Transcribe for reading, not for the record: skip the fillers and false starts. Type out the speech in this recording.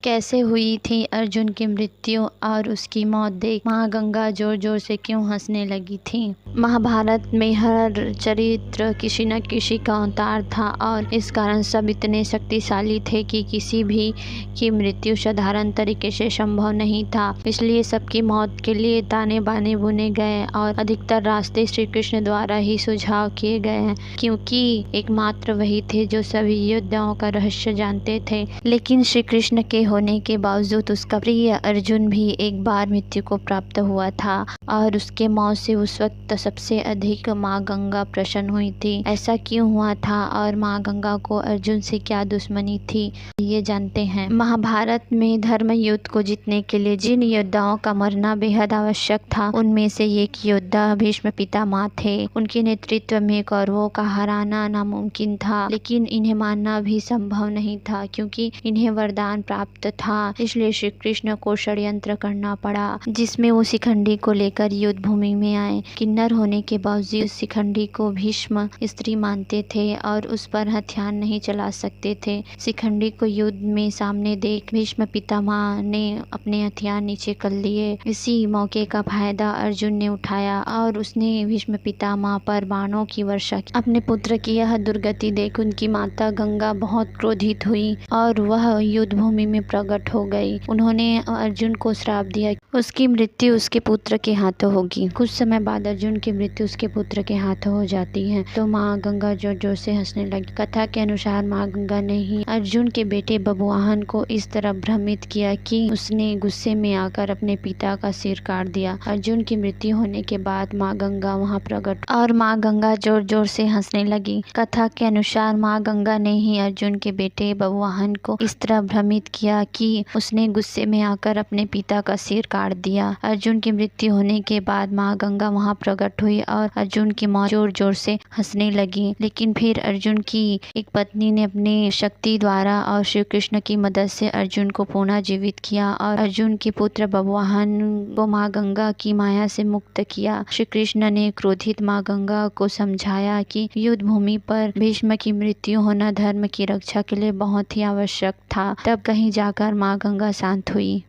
कैसे हुई थी अर्जुन की मृत्यु और उसकी मौत देख माँ गंगा जोर जोर से क्यों हंसने लगी थी। महाभारत में हर चरित्र किसी न किसी का अवतार था और इस कारण सब इतने शक्तिशाली थे कि किसी भी की मृत्यु साधारण तरीके से संभव नहीं था। इसलिए सबकी मौत के लिए ताने बाने बुने गए और अधिकतर रास्ते श्री कृष्ण द्वारा ही सुझाव किए गए हैं, क्योंकि एकमात्र वही थे जो सभी योद्धाओं का रहस्य जानते थे। लेकिन श्री कृष्ण के होने के बावजूद उसका प्रिय अर्जुन भी एक बार मृत्यु को प्राप्त हुआ था और उसके मौत से उस वक्त सबसे अधिक माँ गंगा प्रसन्न हुई थी। ऐसा क्यों हुआ था और माँ गंगा को अर्जुन से क्या दुश्मनी थी, ये जानते हैं। महाभारत में धर्म युद्ध को जीतने के लिए जिन योद्धाओं का मरना बेहद आवश्यक था, उनमें से एक योद्धा भीष्म पितामह थे। उनके नेतृत्व में कौरवों का हराना नामुमकिन था, लेकिन इन्हें मानना भी संभव नहीं था क्योंकि इन्हें वरदान प्राप्त था। इसलिए श्री कृष्ण को षड्यंत्र करना पड़ा, जिसमें वो शिखंडी को लेकर युद्ध भूमि में आए। किन्नर होने के बावजूद शिखंडी को भीष्म स्त्री मानते थे और उस पर हथियार नहीं चला सकते थे। शिखंडी को युद्ध में सामने देख भीष्म पितामह ने अपने हथियार नीचे कर लिए। इसी मौके का फायदा अर्जुन ने उठाया और उसने भीष्म पितामह पर बाणों की वर्षा की। अपने पुत्र की यह दुर्गति देख उनकी माता गंगा बहुत क्रोधित हुई और वह युद्ध भूमि में प्रकट हो गई। उन्होंने अर्जुन को श्राप दिया, उसकी मृत्यु उसके पुत्र के हाथों होगी। कुछ समय बाद अर्जुन की मृत्यु उसके पुत्र के हाथों हो जाती है तो माँ गंगा जोर जोर से हंसने लगी। कथा के अनुसार माँ गंगा ने ही अर्जुन के बेटे बभुवाहन को इस तरह भ्रमित किया कि उसने गुस्से में आकर अपने पिता का सिर काट दिया। अर्जुन की मृत्यु होने के बाद माँ गंगा वहाँ प्रकट और माँ गंगा जोर जोर से हंसने लगी। कथा के अनुसार माँ गंगा ने ही अर्जुन के बेटे बभुवाहन को इस तरह भ्रमित किया कि उसने गुस्से में आकर अपने पिता का सिर काट दिया। अर्जुन की मृत्यु होने के बाद माँ गंगा वहाँ प्रकट हुई और अर्जुन की माँ जोर जोर से हंसने लगी। लेकिन फिर अर्जुन की एक पत्नी ने अपनी शक्ति द्वारा और श्री कृष्ण की मदद से अर्जुन को पुनः जीवित किया और अर्जुन के पुत्र बभुवाहन को माँ गंगा की माया से मुक्त किया। श्री कृष्ण ने क्रोधित माँ गंगा को समझाया कि युद्ध भूमि पर भीष्म की मृत्यु होना धर्म की रक्षा के लिए बहुत ही आवश्यक था। तब कहीं जाकर माँ गंगा शांत हुई।